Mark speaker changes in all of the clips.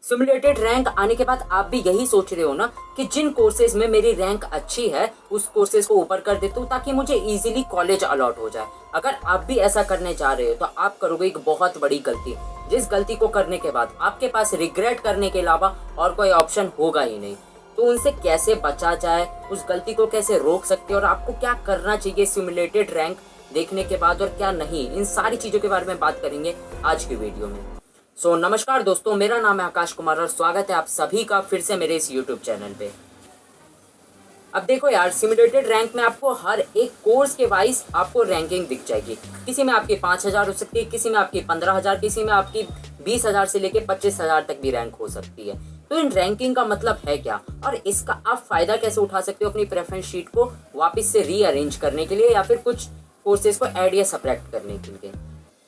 Speaker 1: Simulated rank आने के बाद आप भी यही सोच रहे हो ना कि जिन कोर्सेज में मेरी रैंक अच्छी है उस कोर्सेज को ऊपर कर देता हूँ ताकि मुझे इजीली कॉलेज अलॉट हो जाए। अगर आप भी ऐसा करने जा रहे हो तो आप करोगे एक बहुत बड़ी गलती, जिस गलती को करने के बाद आपके पास रिग्रेट करने के अलावा और कोई ऑप्शन होगा ही नहीं। तो उनसे कैसे बचा जाए, उस गलती को कैसे रोक सकते हैं और आपको क्या करना चाहिए सिमुलेटेड रैंक देखने के बाद और क्या नहीं, इन सारी चीज़ों के बारे में बात करेंगे आज की वीडियो में। नमस्कार दोस्तों, मेरा नाम है आकाश कुमार और स्वागत है आप सभी का फिर से मेरे इस यूट्यूब चैनल पे। अब देखो यार, सिमुलेटेड रैंक में आपको हर एक कोर्स के वाइज आपको रैंकिंग दिख जाएगी। किसी में आपकी 5,000 हो सकती है, किसी में आपकी 15,000, किसी में आपकी 20,000 से लेके 25,000 तक भी रैंक हो सकती है। तो इन रैंकिंग का मतलब है क्या और इसका आप फायदा कैसे उठा सकते हो अपनी प्रेफरेंस शीट को वापस से रीअरेंज करने के लिए या फिर कुछ कोर्सेज को ऐड या सब्ट्रैक्ट करने के लिए।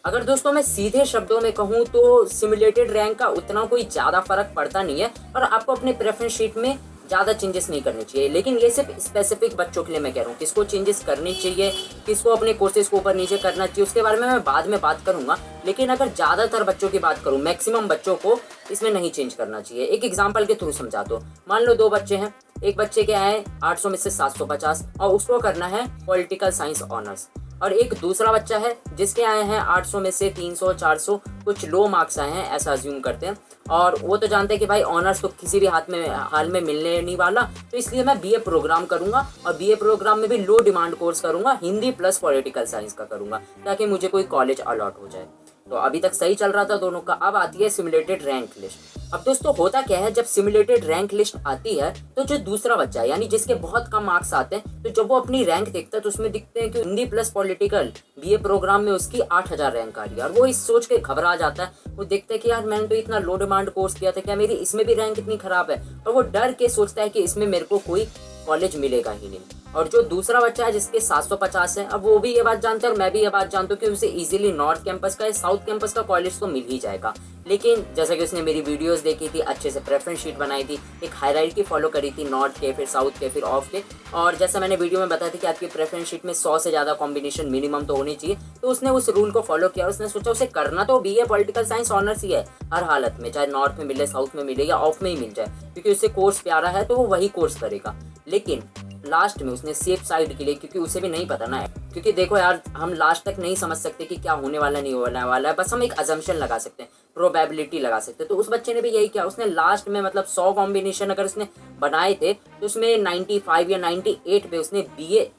Speaker 1: अगर दोस्तों मैं सीधे शब्दों में कहूँ तो सिमुलेटेड रैंक का उतना कोई ज़्यादा फर्क पड़ता नहीं है और आपको अपने प्रेफरेंस शीट में ज़्यादा चेंजेस नहीं करने चाहिए। लेकिन ये सिर्फ स्पेसिफिक बच्चों के लिए मैं कह रहा हूँ, किसको चेंजेस करनी चाहिए, किसको अपने कोर्सेज को ऊपर नीचे करना चाहिए, उसके बारे में मैं बाद में बात करूँगा। लेकिन अगर ज़्यादातर बच्चों की बात करूँ, मैक्सिमम बच्चों को इसमें नहीं चेंज करना चाहिए। एक एग्जाम्पल के थ्रू समझा दो। मान लो 2 बच्चे हैं, एक बच्चे के आए 800 में से 750 और उसको करना है पॉलिटिकल साइंस ऑनर्स, और एक दूसरा बच्चा है जिसके आए हैं 800 में से 300 400 कुछ लो मार्क्स आए हैं, ऐसा अज्यूम करते हैं। और वो तो जानते हैं कि भाई ऑनर्स तो किसी भी हाल में मिलने नहीं वाला, तो इसलिए मैं बीए प्रोग्राम करूंगा और बीए प्रोग्राम में भी लो डिमांड कोर्स करूंगा, हिंदी प्लस पॉलिटिकल साइंस का करूंगा ताकि मुझे कोई कॉलेज अलॉट हो जाए। तो अभी तक सही चल रहा था दोनों का। अब आती है सिमुलेटेड रैंक लिस्ट। अब दोस्तों होता क्या है, जब सिमुलेटेड रैंक लिस्ट आती है तो जो दूसरा बच्चा है यानी जिसके बहुत कम मार्क्स आते हैं, तो जब वो अपनी रैंक देखता है तो उसमें दिखते हैं कि Hindi plus political BA programme में उसकी 8,000 रैंक आ रही है और वो इस सोच के घबरा जाता है। वो देखता है कि यार मैंने तो इतना लो डिमांड कोर्स किया था, क्या मेरी इसमें भी रैंक इतनी खराब है, और वो डर के सोचता है कि इसमें मेरे को कोई कॉलेज मिलेगा ही नहीं। और जो दूसरा बच्चा है जिसके 750 है, अब वो भी ये बात जानता है और मैं भी ये बात जानता हूँ कि उसे इजीली नॉर्थ कैंपस का या साउथ कैंपस का कॉलेज तो मिल ही जाएगा। लेकिन जैसा कि उसने मेरी वीडियोस देखी थी, अच्छे से प्रेफरेंस शीट बनाई थी, एक हायरार्की फॉलो करी थी, नॉर्थ के फिर साउथ के फिर ऑफ के, और जैसा मैंने वीडियो में बताया था कि आपकी प्रेफरेंस शीट में 100 से ज़्यादा कॉम्बिनेशन मिनिमम तो होनी चाहिए, तो उसने उस रूल को फॉलो किया। उसने सोचा उसे करना तो बीए पॉलिटिकल साइंस ऑनर्स ही है हर हालत में, चाहे नॉर्थ में मिले, साउथ में मिले या ऑफ में ही मिल जाए, क्योंकि उससे कोर्स प्यारा है तो वो वही कोर्स करेगा। लेकिन लास्ट में उसने सेफ साइड के लिए, क्योंकि उसे भी नहीं पता ना, क्योंकि देखो यार हम लास्ट तक नहीं समझ सकते कि क्या होने वाला नहीं होने वाला है, बस हम एक अजम्पशन लगा सकते हैं, प्रोबेबिलिटी लगा सकते हैं। तो उस बच्चे ने भी यही किया, उसने लास्ट में मतलब 100 कॉम्बिनेशन अगर उसने बनाए थे तो उसमें 95 या 98 पे उसने BA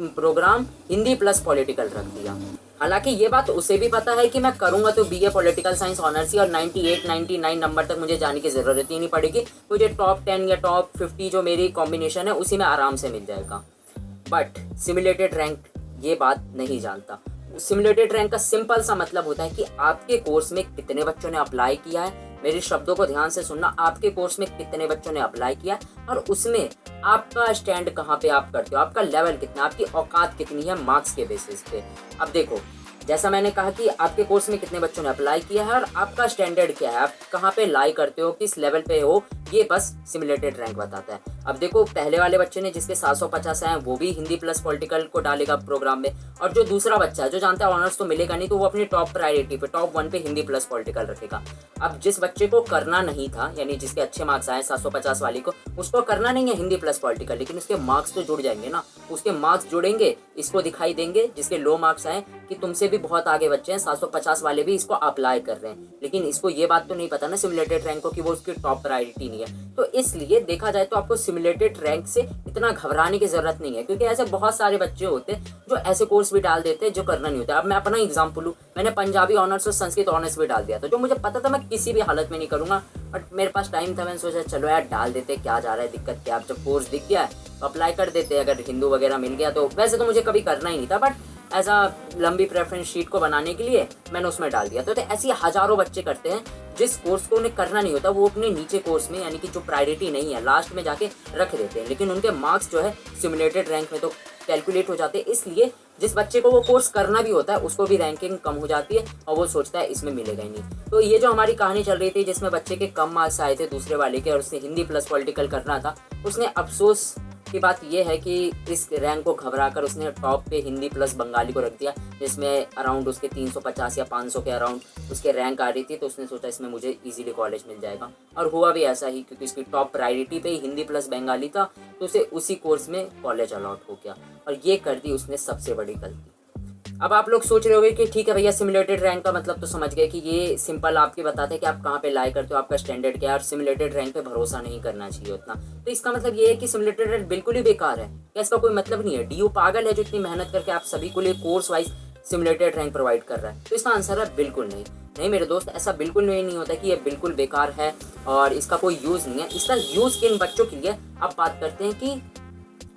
Speaker 1: programme Hindi plus political रख दिया। हालांकि ये बात उसे भी पता है कि मैं करूंगा तो बीए पॉलिटिकल साइंस ऑनर्स ही, और 98 99 नंबर तक मुझे जाने की ज़रूरत ही नहीं पड़ेगी, मुझे टॉप 10 या टॉप 50 जो मेरी कॉम्बिनेशन है उसी में आराम से मिल जाएगा। बट सिमुलेटेड रैंक ये बात नहीं जानता। सिमुलेटेड रैंक का सिंपल सा मतलब होता है कि आपके कोर्स में कितने बच्चों ने अप्लाई किया है, मेरे शब्दों को ध्यान से सुनना, आपके कोर्स में कितने बच्चों ने अप्लाई किया और उसमें आपका स्टैंड कहाँ पे आप करते हो, आपका लेवल कितना, आपकी औकात कितनी है मार्क्स के बेसिस पे। अब देखो, जैसा मैंने कहा कि आपके कोर्स में कितने बच्चों ने अप्लाई किया है और आपका स्टैंडर्ड क्या है, आप कहाँ पे लाई करते हो, किस लेवल पे हो, ये बस सिमुलेटेड रैंक बताता है। अब देखो, पहले वाले बच्चे ने जिसके 750 हैं वो भी हिंदी प्लस पॉलिटिकल को डालेगा प्रोग्राम में, और जो दूसरा बच्चा है जो जानता है ऑनर्स तो मिलेगा नहीं, तो वो अपनी टॉप प्रायोरिटी पे टॉप 1 पे हिंदी प्लस पॉलिटिकल रखेगा। अब जिस बच्चे को करना नहीं था, यानी जिसके अच्छे मार्क्स आए 750 वाली को, उसको करना नहीं है हिंदी प्लस पॉलिटिकल, लेकिन उसके मार्क्स तो जुड़ जाएंगे ना, उसके मार्क्स जुड़ेंगे, इसको दिखाई देंगे जिसके लो मार्क्स आए कि तुमसे भी बहुत आगे बच्चे हैं, 750 वाले भी इसको अप्लाई कर रहे हैं, लेकिन इसको ये बात तो नहीं पता ना सिमुलेटेड रैंक को कि वो उसकी टॉप प्रायोरिटी नहीं है। तो इसलिए देखा जाए तो आपको सिमुलेटेड रैंक से इतना घबराने की जरूरत नहीं है, क्योंकि ऐसे बहुत सारे बच्चे होते हैं जो ऐसे कोर्स भी डाल देते हैं जो करना नहीं होता। अब मैं अपना एग्जाम्पल लूँ, मैंने पंजाबी ऑनर्स और संस्कृत ऑनर्स भी डाल दिया था, जो मुझे पता था मैं किसी भी हालत में नहीं करूँगा, बट मेरे पास टाइम था, मैंने सोचा चलो यार डाल देते, क्या जा रहा है, दिक्कत क्या, अब जब कोर्स दिख गया है तो अप्लाई कर देते, अगर हिंदू वगैरह मिल गया तो। वैसे तो मुझे कभी करना ही नहीं था, बट ऐसा लंबी प्रेफरेंस शीट को बनाने के लिए मैंने उसमें डाल दिया। तो ऐसे हजारों बच्चे करते हैं जिस कोर्स को उन्हें करना नहीं होता वो अपने नीचे कोर्स में, यानी कि जो प्रायोरिटी नहीं है, लास्ट में जाके रख देते हैं, लेकिन उनके मार्क्स जो है सिमुलेटेड रैंक में तो कैलकुलेट हो जाते हैं। इसलिए जिस बच्चे को वो कोर्स करना भी होता है उसको भी रैंकिंग कम हो जाती है और वो सोचता है इसमें मिलेगा ही नहीं। तो ये जो हमारी कहानी चल रही थी जिसमें बच्चे के कम मार्क्स आए थे दूसरे वाले के और उसने हिंदी प्लस पॉलिटिकल करना था, उसने अफसोस की बात यह है कि इस रैंक को घबराकर उसने टॉप पे हिंदी प्लस बंगाली को रख दिया, जिसमें अराउंड उसके 350 या 500 के अराउंड उसके रैंक आ रही थी। तो उसने सोचा इसमें मुझे इजीली कॉलेज मिल जाएगा, और हुआ भी ऐसा ही, क्योंकि उसकी टॉप प्रायोरिटी पे ही हिंदी प्लस बंगाली था, तो उसे उसी कोर्स में कॉलेज अलॉट हो गया। और ये कर दी उसने सबसे बड़ी गलती। अब आप लोग सोच रहे होंगे कि ठीक है भैया, सिमुलेटेड रैंक का मतलब तो समझ गए कि ये सिंपल आपके बताते हैं कि आप कहाँ पे लाई करते हो, आपका स्टैंडर्ड क्या है, और सिमुलेटेड रैंक पे भरोसा नहीं करना चाहिए उतना। तो इसका मतलब ये है कि सिमुलेटेड रैंक बिल्कुल ही बेकार है क्या? इसका कोई मतलब नहीं है? डीयू पागल है जो इतनी मेहनत करके आप सभी को लिए course wise simulated rank provide कर रहा है? तो इसका आंसर है बिल्कुल नहीं। नहीं मेरे दोस्त, ऐसा बिल्कुल नहीं होता कि ये बिल्कुल बेकार है और इसका कोई यूज़ नहीं है। इसका यूज़ किन बच्चों के लिए, अब बात करते हैं कि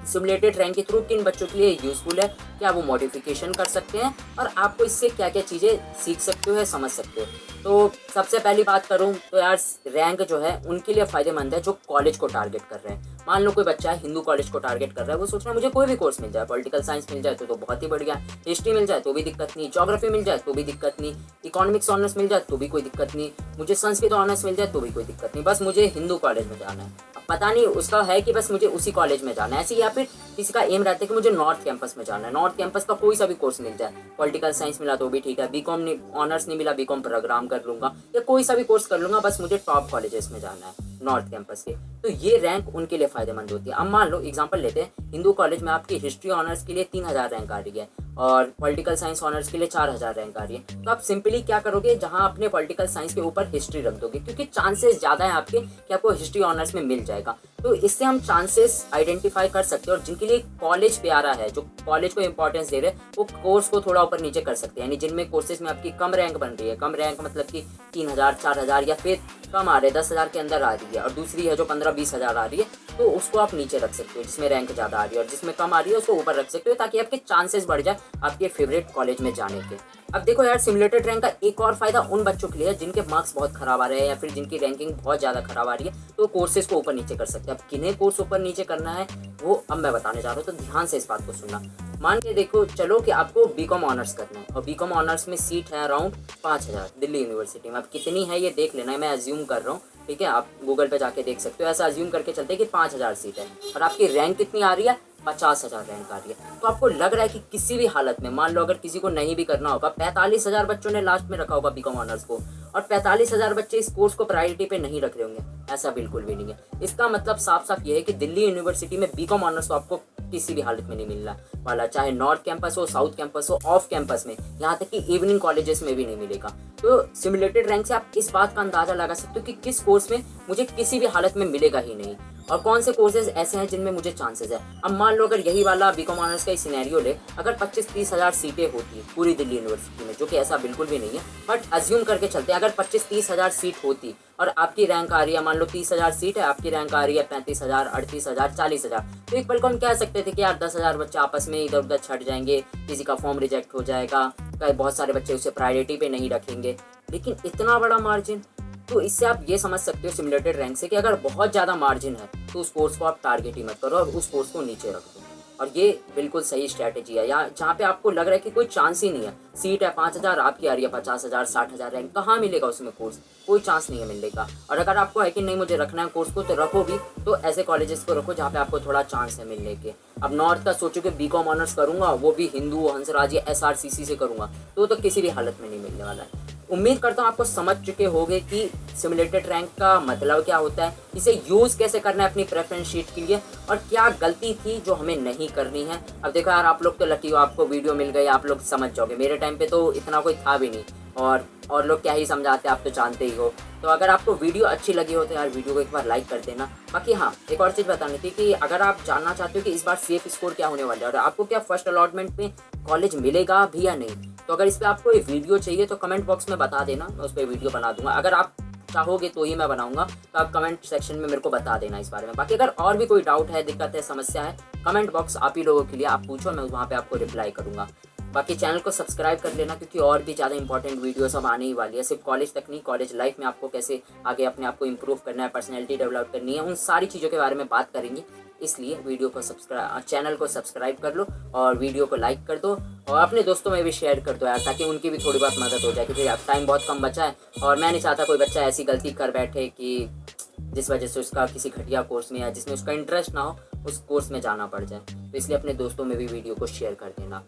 Speaker 1: सिमुलेटेड रैंक के थ्रू किन बच्चों के लिए यूज़फुल है, क्या वो मॉडिफिकेशन कर सकते हैं और आपको इससे क्या क्या चीज़ें सीख सकते हो या समझ सकते हो। तो सबसे पहली बात करूं तो यार, रैंक जो है उनके लिए फ़ायदेमंद है जो कॉलेज को टारगेट कर रहे हैं। मान लो कोई बच्चा है हिंदू कॉलेज को टारगेट कर रहा है, वो सोच रहा है मुझे कोई भी कोर्स मिल जाए, पॉलिटिकल साइंस मिल जाए तो बहुत ही बढ़िया, हिस्ट्री मिल जाए तो भी दिक्कत नहीं, ज्योग्राफी मिल जाए तो भी दिक्कत नहीं, इकोनॉमिक्स ऑनर्स मिल जाए तो भी कोई दिक्कत नहीं, मुझे संस्कृत ऑनर्स मिल जाए तो भी कोई दिक्कत नहीं, बस मुझे हिंदू कॉलेज में जाना है। अब पता नहीं उसका है कि बस मुझे उसी कॉलेज में जाना है ऐसे, या फिर किसी का एम रहता है कि मुझे नॉर्थ कैंपस में जाना है, नॉर्थ कैंपस का कोई सा भी कोर्स मिल जाए, पॉलिटिकल साइंस मिला तो भी ठीक है, बीकॉम ऑनर्स नहीं मिला, बीकॉम प्रोग्राम कर लूंगा या कोई सा भी कोर्स कर लूंगा, बस मुझे टॉप कॉलेजेस में जाना है नॉर्थ कैंपस के। तो ये रैंक उनके लिए फायदेमंद होती है। अब मान लो एग्जांपल लेते हैं, हिंदू कॉलेज में आपकी हिस्ट्री ऑनर्स के लिए 3000 रैंक आ रही है और पॉलिटिकल साइंस ऑनर्स के लिए 4000 रैंक आ रही है। तो आप सिंपली क्या करोगे, जहां अपने पॉलिटिकल साइंस के ऊपर हिस्ट्री रख दोगे, क्योंकि चांसेस ज़्यादा है आपके कि आपको हिस्ट्री ऑनर्स में मिल जाएगा। तो इससे हम चांसेस आइडेंटिफाई कर सकते हैं और जिनके लिए कॉलेज प्यारा है, जो कॉलेज को इंपॉर्टेंस दे रहे हैं, वो कोर्स को थोड़ा ऊपर नीचे कर सकते हैं। यानी जिनमें कोर्सेज में आपकी कम रैंक बन रही है, कम रैंक मतलब कि 3000 4000 या फिर कम आ रहे 10,000 के अंदर आ रही है, और दूसरी है जो 15-20 हज़ार आ रही है, तो उसको आप नीचे रख सकते हो, जिसमें रैंक ज़्यादा आ रही है, और जिसमें कम आ रही है उसको ऊपर रख सकते हो, ताकि आपके चांसेस बढ़ जाए आपके फेवरेट कॉलेज में जाने के। अब देखो यार, सिमुलेटेड रैंक का एक और फायदा उन बच्चों के लिए है जिनके मार्क्स बहुत खराब आ रहे हैं या फिर जिनकी रैंकिंग बहुत ज़्यादा खराब आ रही है, तो कोर्सेज को ऊपर नीचे कर सकते हैं। अब किन्हें कोर्स ऊपर नीचे करना है वो अब मैं बताने जा रहा हूँ, तो ध्यान से इस बात को सुनना। मान के देखो चलो कि आपको बीकॉम ऑनर्स करना है और बीकॉम ऑनर्स में सीट है अराउंड 5000 दिल्ली यूनिवर्सिटी में। अब कितनी है ये देख लेना है, मैं अज्यूम कर रहा हूँ, ठीक है, आप गूगल पे जाके देख सकते हो। ऐसा अज्यूम करके चलते हैं कि 5000 सीट है और आपकी रैंक कितनी आ रही है, 50,000 रैंक आ रही है। तो आपको लग रहा है कि किसी भी हालत में, मान लो अगर किसी को नहीं भी करना होगा, 45,000 बच्चों ने लास्ट में रखा होगा बीकॉम ऑनर्स को, और 45,000 बच्चे इस कोर्स को प्रायोरिटी पे नहीं रख रहे होंगे, ऐसा बिल्कुल भी नहीं है। इसका मतलब साफ साफ ये है कि दिल्ली यूनिवर्सिटी में बीकॉम ऑनर्स तो आपको किसी भी हालत में नहीं मिलना वाला, चाहे नॉर्थ कैंपस हो, साउथ कैंपस हो, ऑफ कैंपस में, यहाँ तक कि इवनिंग कॉलेजेस में भी नहीं मिलेगा। तो सिमुलेटेड रैंक से आप इस बात का अंदाजा लगा सकते हो कि किस कोर्स में मुझे किसी भी हालत में मिलेगा ही नहीं, और कौन से कोर्सेज ऐसे हैं जिनमें मुझे चांसेस है। अब मान लो अगर यही वाला बीकॉम ऑनर्स का ही सिनेरियो ले, अगर 25-30 हज़ार सीटें होती है पूरी दिल्ली यूनिवर्सिटी में, जो कि ऐसा बिल्कुल भी नहीं है, बट अज्यूम करके चलते हैं, अगर 25-30 हज़ार सीट होती और आपकी रैंक आ रही है, मान लो 30,000 सीट है, आपकी रैंक आ रही है 35,000, 38,000, 40,000, तो एक पल को हम कह सकते थे कि यार 10,000 बच्चे आपस में इधर उधर छट जाएंगे, किसी का फॉर्म रिजेक्ट हो जाएगा, बहुत सारे बच्चे उसे प्रायोरिटी पे नहीं रखेंगे। लेकिन इतना बड़ा मार्जिन, तो इससे आप ये समझ सकते हो सिमुलेटेड रैंक से कि अगर बहुत ज़्यादा मार्जिन है तो उस कोर्स को आप टारगेट ही मत करो और उस कोर्स को नीचे रख दो। और ये बिल्कुल सही स्ट्रैटेजी है। या जहाँ पे आपको लग रहा है कि कोई चांस ही नहीं है, सीट है 5,000, आपकी आ रही है 50,000, 60,000 रैंक, कहाँ मिलेगा उसमें कोर्स, कोई चांस नहीं है मिलने का। और अगर आपको है कि नहीं मुझे रखना है कोर्स को, तो रखो भी, तो ऐसे कॉलेजेस को रखो जहाँ पे आपको थोड़ा चांस है मिलने के। अब नॉर्थ का सोचो कि बीकॉम ऑनर्स करूँगा, वो भी हिंदू हंसराज या SRCC से करूँगा, तो किसी भी हालत में नहीं मिलने वाला है। उम्मीद करता हूँ आपको समझ चुके होंगे कि सिमुलेटेड रैंक का मतलब क्या होता है, इसे यूज़ कैसे करना है अपनी प्रेफरेंस शीट के लिए, और क्या गलती थी जो हमें नहीं करनी है। अब देखो यार, आप लोग तो लकी हो, आपको वीडियो मिल गई, आप लोग समझ जाओगे। मेरे टाइम पे तो इतना कोई था भी नहीं, और लोग क्या ही समझाते आप तो जानते ही हो। तो अगर आपको वीडियो अच्छी लगी हो तो यार वीडियो को एक बार लाइक कर देना। बाकी हाँ, एक और चीज़ बतानी थी कि अगर आप जानना चाहते हो कि इस बार सेफ स्कोर क्या होने वाला है और आपको क्या फर्स्ट अलॉटमेंट में कॉलेज मिलेगा भी या नहीं, तो अगर इस पर आपको एक वीडियो चाहिए तो कमेंट बॉक्स में बता देना, मैं उस पर वीडियो बना दूंगा। अगर आप चाहोगे तो ही मैं बनाऊंगा, तो आप कमेंट सेक्शन में मेरे को बता देना इस बारे में। बाकी अगर और भी कोई डाउट है, दिक्कत है, समस्या है, कमेंट बॉक्स आप ही लोगों के लिए, आप पूछो, मैं वहाँ पे आपको रिप्लाई करूँगा। बाकी चैनल को सब्सक्राइब कर लेना, क्योंकि और भी ज़्यादा इंपॉर्टेंट वीडियोस अब आने ही वाली है। सिर्फ कॉलेज तक नहीं, कॉलेज लाइफ में आपको कैसे आगे अपने आप को इम्प्रूव करना है, पर्सनैलिटी डेवलप करनी है, उन सारी चीज़ों के बारे में बात करेंगे। इसलिए वीडियो को चैनल को सब्सक्राइब कर लो और वीडियो को लाइक कर दो और अपने दोस्तों में भी शेयर कर दो यार, ताकि उनकी भी थोड़ी बहुत मदद हो जाए, क्योंकि अब टाइम बहुत कम बचा है और मैं नहीं चाहता कोई बच्चा ऐसी गलती कर बैठे कि जिस वजह से उसका किसी घटिया कोर्स में या जिसमें उसका इंटरेस्ट ना हो उस कोर्स में जाना पड़ जाए। तो इसलिए अपने दोस्तों में भी वीडियो को शेयर कर देना।